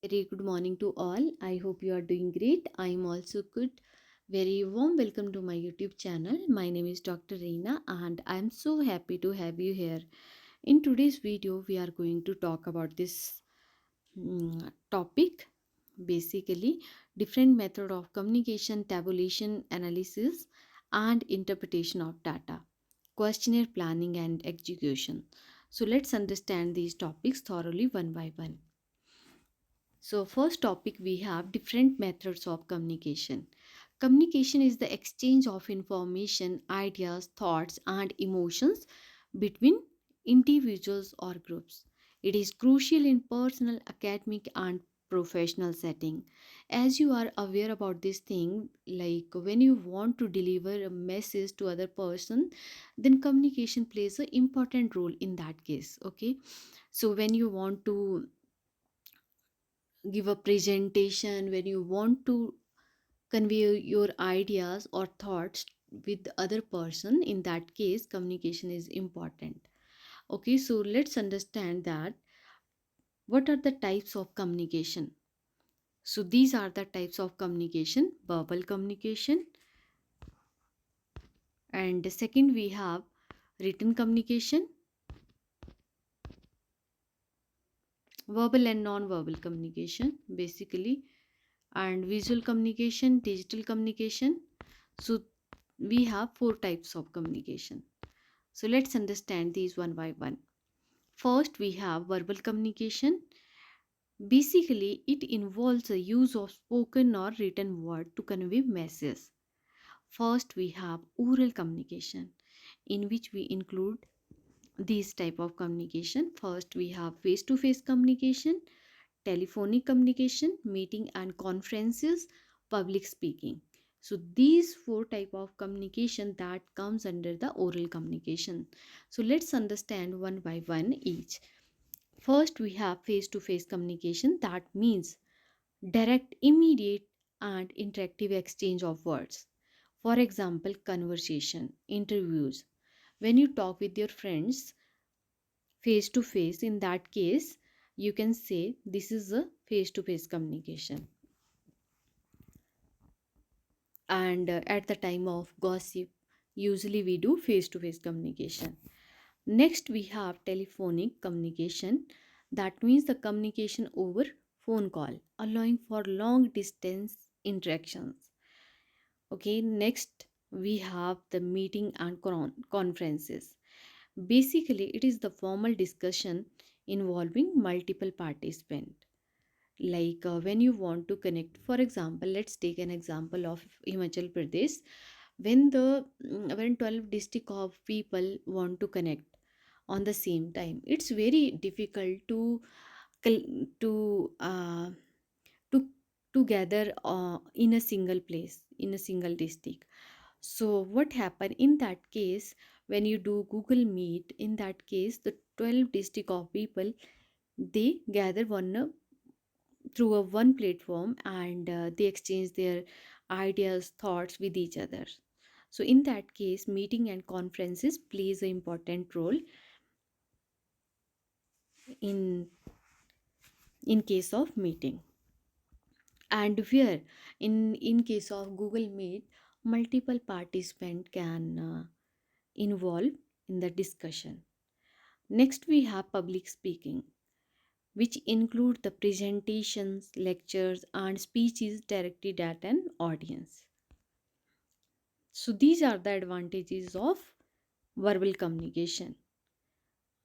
Very good morning to all. I hope you are doing great. I am also good. Very warm welcome to my YouTube channel. My name is Dr. Reena and I am so happy to have you here. In today's video, we are going to talk about this topic, basically different method of communication, tabulation, analysis and interpretation of data, questionnaire planning and execution. So let's understand these topics thoroughly one by one. So, first topic we have different methods of communication. Communication is the exchange of information, ideas, thoughts, and emotions between individuals or groups. It is crucial in personal, academic, and professional setting. As you are aware about this thing, like when you want to deliver a message to other person, then communication plays an important role in that case. Okay, so when you want to give a presentation, when you want to convey your ideas or thoughts with the other person, in that case communication is important. Okay, so let's understand that what are the types of communication. So these are the types of communication: verbal communication, and second we have written communication, verbal and non-verbal communication basically, and visual communication, digital communication. So we have four types of communication. So let's understand these one by one. First, we have verbal communication. Basically, it involves the use of spoken or written word to convey messages. First, we have oral communication, in which we include these type of communication. First, we have face-to-face communication, telephonic communication, meeting and conferences, public speaking. So these four type of communication that comes under the oral communication. So let's understand one by one each. First, we have face to face communication, that means direct, immediate and interactive exchange of words. For example, conversation, interviews. When you talk with your friends face to face, in that case you can say this is a face to face communication. And at the time of gossip, usually we do face to face communication. Next, we have telephonic communication, that means the communication over phone call, allowing for long distance interactions. Okay, next we have the meeting and conferences. Basically, it is the formal discussion involving multiple participants. Like when you want to connect, for example, let's take an example of Himachal Pradesh. When 12 district of people want to connect on the same time, it's very difficult to col- to to gather in a single place, in a single district. So what happened in that case, when you do Google Meet, in that case the 12 district of people, they gather through a one platform, and they exchange their ideas, thoughts with each other. So in that case, meeting and conferences plays an important role in case of meeting. And where in case of Google Meet, multiple participants can involve in the discussion. Next, we have public speaking, which include the presentations, lectures and speeches directed at an audience. So these are the advantages of verbal communication.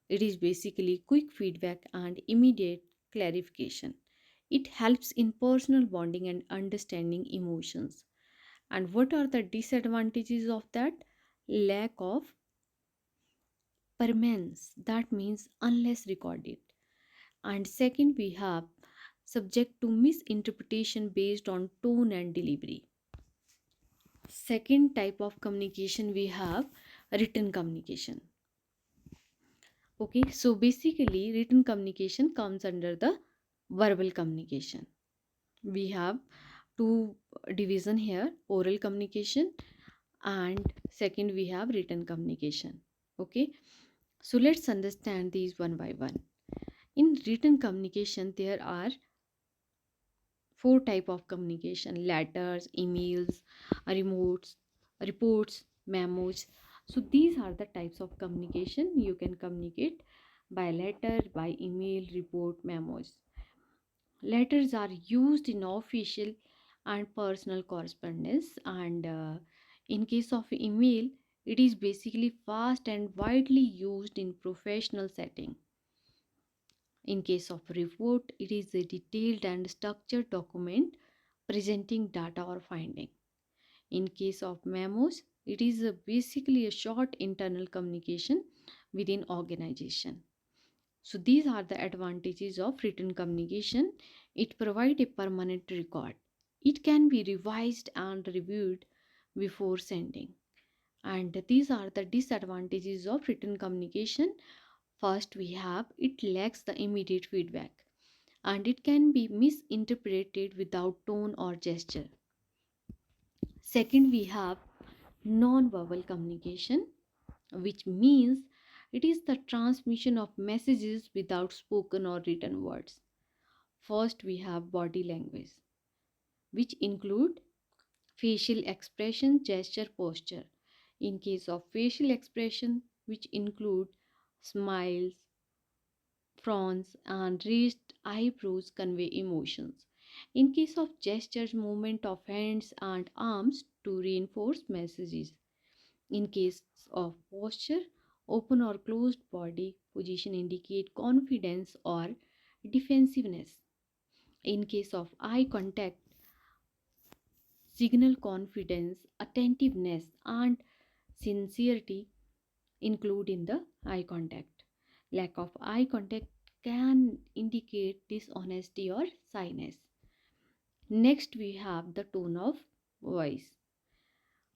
It is basically quick feedback and immediate clarification. It helps in personal bonding and understanding emotions. And what are the disadvantages of that? Lack of permanence, that means unless recorded. And second, we have subject to misinterpretation based on tone and delivery. Second type of communication, we have written communication. Okay, so basically written communication comes under the verbal communication. We have two division here: oral communication, and second we have written communication. Okay, so let's understand these one by one. In written communication, there are four type of communication: letters, emails, reports, memos. So these are the types of communication you can communicate: by letter, by email, report, memos. Letters are used in official and personal correspondence, and in case of email, it is basically fast and widely used in professional setting. In case of report, it is a detailed and structured document presenting data or finding. In case of memos, it is basically a short internal communication within organization. So these are the advantages of written communication. It provides a permanent record. It can be revised and reviewed before sending. And these are the disadvantages of written communication. First, we have it lacks the immediate feedback, and it can be misinterpreted without tone or gesture. Second, we have non-verbal communication, which means it is the transmission of messages without spoken or written words. First, we have body language, which include facial expression, gesture, posture. In case of facial expression, which include smiles, frowns, and raised eyebrows convey emotions. In case of gestures, movement of hands and arms to reinforce messages. In case of posture, open or closed body position indicate confidence or defensiveness. In case of eye contact, signal confidence, attentiveness, and sincerity include in the eye contact. Lack of eye contact can indicate dishonesty or shyness. Next, we have the tone of voice,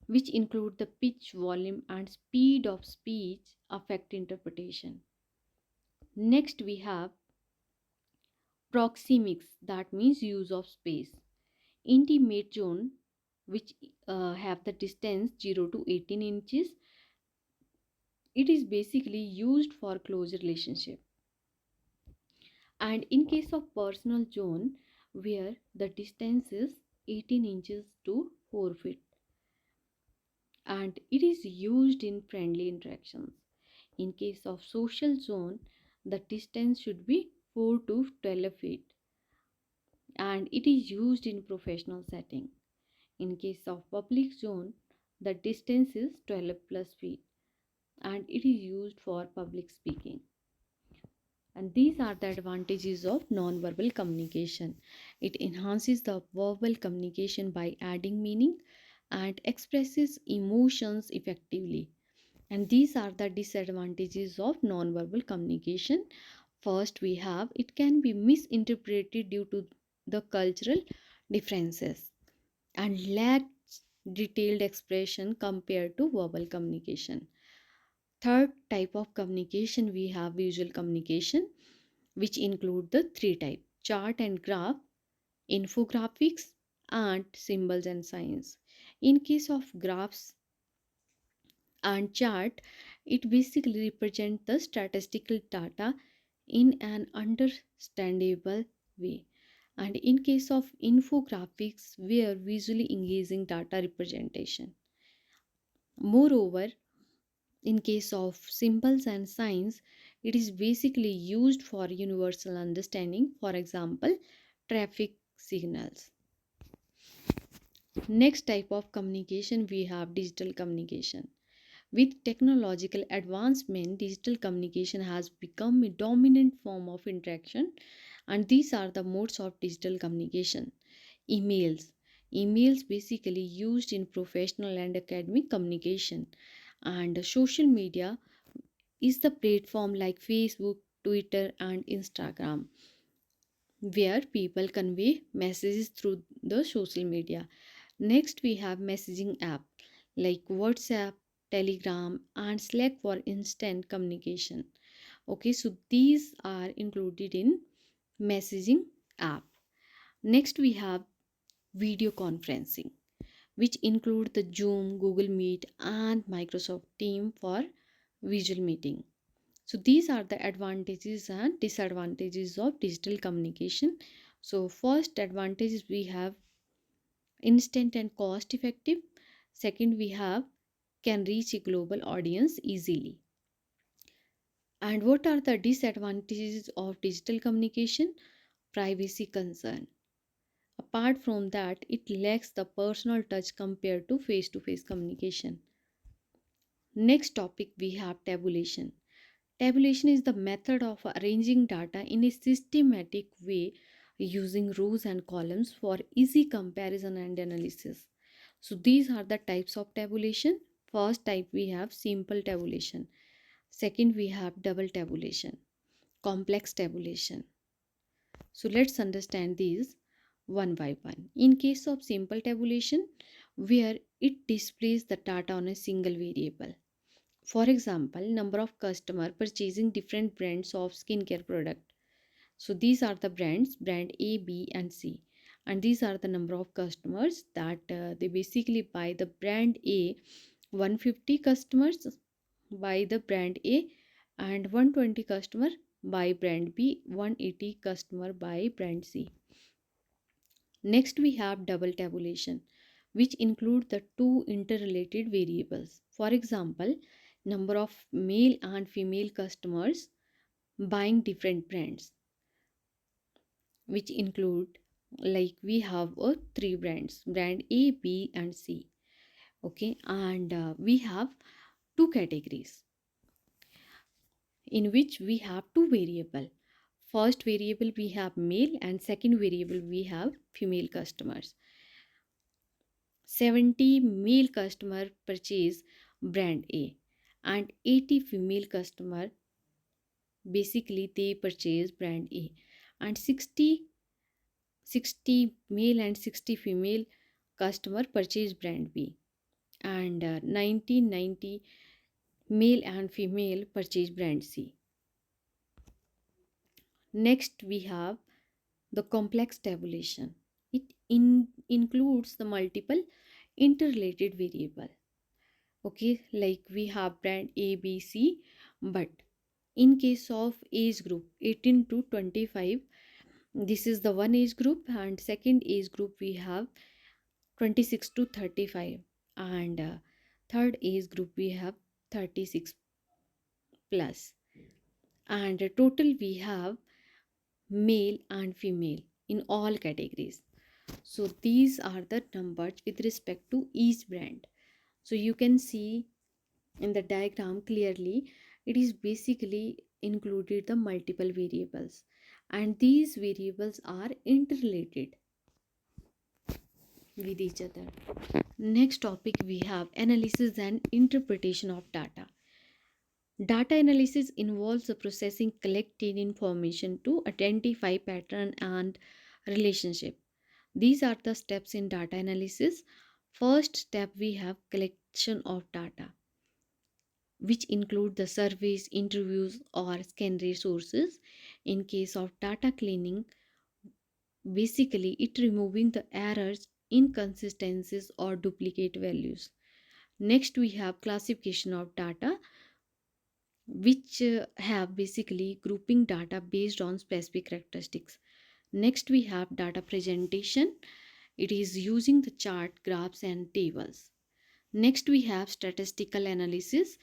which include the pitch, volume, and speed of speech affect interpretation. Next, we have proxemics, that means use of space. Intimate zone, which have the distance 0 to 18 inches. It is basically used for close relationship. And in case of personal zone, where the distance is 18 inches to 4 feet, and it is used in friendly interactions. In case of social zone, the distance should be 4 to 12 feet, and it is used in professional setting. In case of public zone, the distance is 12 plus feet, and it is used for public speaking. And these are the advantages of non-verbal communication. It enhances the verbal communication by adding meaning and expresses emotions effectively. And these are the disadvantages of non-verbal communication. First, we have it can be misinterpreted due to the cultural differences and lacks detailed expression compared to verbal communication. Third type of communication, we have visual communication, which include the three type: chart and graph, infographics, and symbols and signs. In case of graphs and chart, it basically represents the statistical data in an understandable way. And in case of infographics, we are visually engaging data representation. Moreover, in case of symbols and signs, it is basically used for universal understanding, for example, traffic signals. Next type of communication, we have digital communication. With technological advancement, digital communication has become a dominant form of interaction, and these are the modes of digital communication. Emails. Emails basically used in professional and academic communication, and social media is the platform like Facebook, Twitter, and Instagram, where people convey messages through the social media. Next, we have messaging app like WhatsApp, Telegram, and Slack for instant communication. Okay, so these are included in messaging app. Next, we have video conferencing, which include the Zoom, Google Meet, and Microsoft Team for visual meeting. So these are the advantages and disadvantages of digital communication. So first advantage is we have instant and cost effective. Second, we have can reach a global audience easily. And what are the disadvantages of digital communication? Privacy concern. Apart from that, it lacks the personal touch compared to face communication. Next topic we have tabulation. Tabulation is the method of arranging data in a systematic way using rows and columns for easy comparison and analysis. So these are the types of tabulation. First type we have simple tabulation. Second we have double tabulation, complex tabulation. So let's understand these one by one. In case of simple tabulation, where it displays the data on a single variable. For example, number of customer purchasing different brands of skincare product. So these are the brands, brand A, B and C. And these are the number of customers that they basically buy the brand A. 150 customers buy the brand A and 120 customer buy brand B, 180 customer buy brand C. Next we have double tabulation, which include the two interrelated variables. For example, number of male and female customers buying different brands, which include like we have three brands, brand A, B and C. Okay, and we have two categories in which we have two variable. First variable we have male and second variable we have female customers. 70 male customer purchase brand A and 80 female customer basically they purchase brand A, and 60 male and 60 female customer purchase brand B, and 90 male and female purchase brand C. Next we have the complex tabulation. It includes the multiple interrelated variable. Okay, like we have brand A, B, C, but in case of age group 18 to 25, this is the one age group, and second age group we have 26 to 35, and third age group we have 36 plus, and total we have male and female in all categories. So these are the numbers with respect to each brand. So you can see in the diagram clearly it is basically included the multiple variables, and these variables are interrelated with each other. Next topic we have analysis and interpretation of data. Data analysis involves the processing collected information to identify pattern and relationship. These are the steps in data analysis. First step we have collection of data, which include the surveys, interviews or secondary sources. In case of data cleaning, basically it removing the errors, inconsistencies or duplicate values. Next we have classification of data, which have basically grouping data based on specific characteristics. Next we have data presentation. It is using the chart, graphs and tables. Next we have statistical analysis,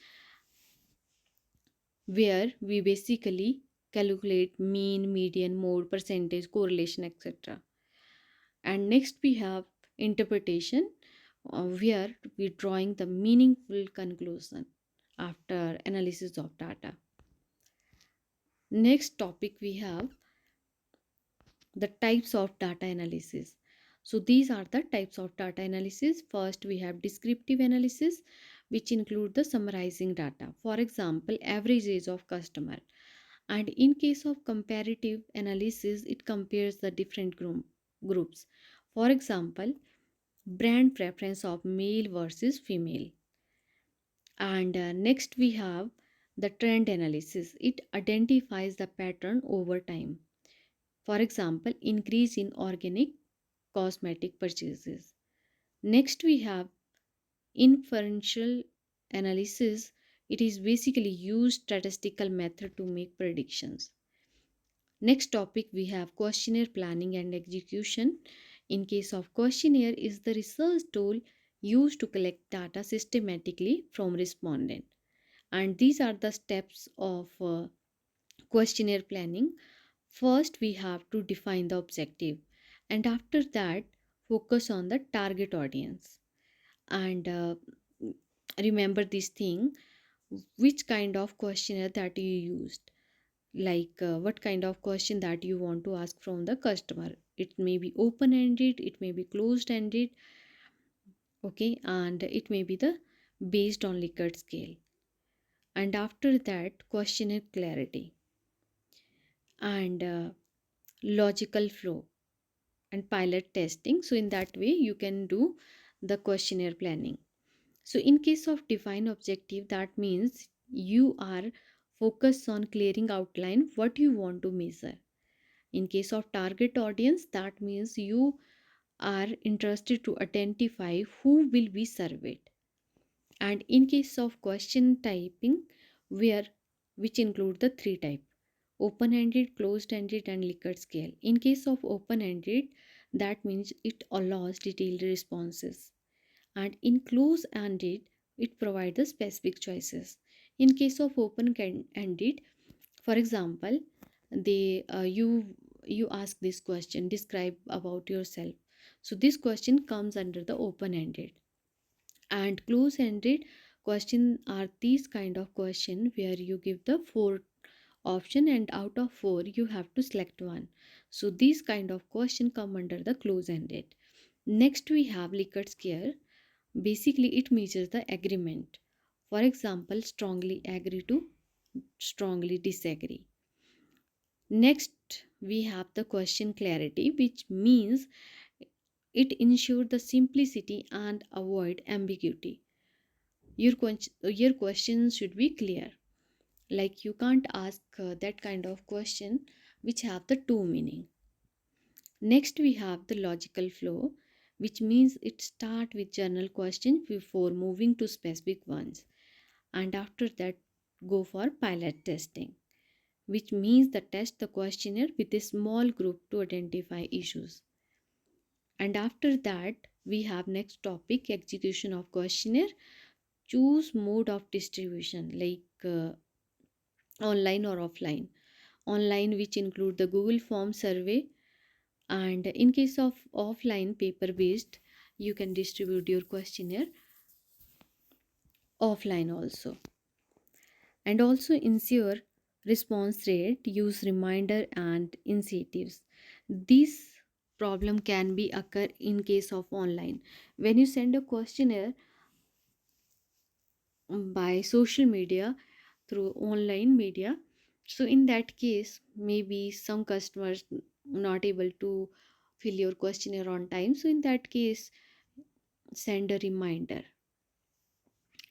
where we basically calculate mean, median, mode, percentage, correlation, etc. And next we have interpretation, where we drawing the meaningful conclusion after analysis of data. Next topic we have the types of data analysis. So these are the types of data analysis. First we have descriptive analysis, which include the summarizing data. For example, average age of customer. And in case of comparative analysis, it compares the different groups. For example, brand preference of male versus female. And next we have the trend analysis. It identifies the pattern over time. For example, increase in organic cosmetic purchases. Next we have inferential analysis. It is basically used statistical method to make predictions. Next topic we have questionnaire planning and execution. In case of questionnaire is the research tool used to collect data systematically from respondent. And these are the steps of questionnaire planning. First, we have to define the objective, and after that, focus on the target audience. And remember this thing, which kind of questionnaire that you used, like what kind of question that you want to ask from the customer. It may be open ended, it may be closed ended, okay, and it may be the based on Likert scale. And after that, questionnaire clarity and logical flow and pilot testing. So in that way you can do the questionnaire planning. So in case of define objective, that means you are focused on clearing outline what you want to measure. In case of target audience, that means you are interested to identify who will be surveyed. And in case of question typing, where which include the three type: open ended, closed ended, and Likert scale. In case of open ended, that means it allows detailed responses, and in close ended it provides the specific choices. In case of open ended, for example, they you ask this question, describe about yourself. So this question comes under the open ended. And close ended question are these kind of question where you give the four option, and out of four you have to select one. So these kind of question come under the close ended. Next we have Likert scale. Basically it measures the agreement. For example, strongly agree to strongly disagree. Next we have the question clarity, which means it ensures the simplicity and avoid ambiguity. Your questions should be clear. Like you can't ask that kind of question which have the two meaning. Next we have the logical flow, which means it start with general questions before moving to specific ones, and after that go for pilot testing, which means the test the questionnaire with a small group to identify issues. And after that we have next topic, execution of questionnaire. Choose mode of distribution, like online or offline. Online, which include the Google form survey, and in case of offline paper based, you can distribute your questionnaire offline also. And also ensure response rate, use reminder and incentives. This problem can be occur in case of online. When you send a questionnaire by social media, through online media, so in that case maybe some customers not able to fill your questionnaire on time. So in that case, send a reminder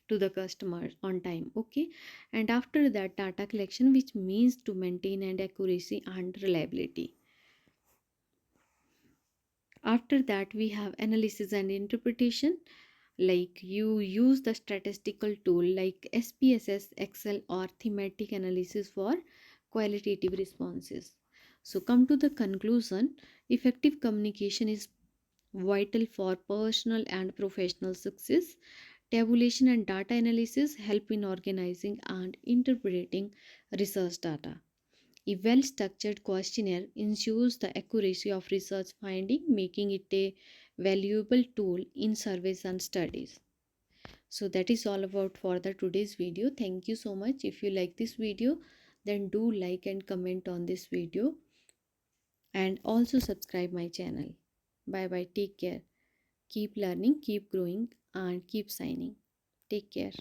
to the customer on time, okay. And after that, data collection, which means to maintain and accuracy and reliability. After that we have analysis and interpretation, like you use the statistical tool like SPSS, Excel, or thematic analysis for qualitative responses. So come to the conclusion, effective communication is vital for personal and professional success. Tabulation and data analysis help in organizing and interpreting research data. A well structured questionnaire ensures the accuracy of research finding, making it a valuable tool in surveys and studies. So that is all about for the today's video. Thank you so much. If you like this video, then do like and comment on this video, and also subscribe my channel. Bye bye. Take care. Keep learning, keep growing, and keep signing. Take care.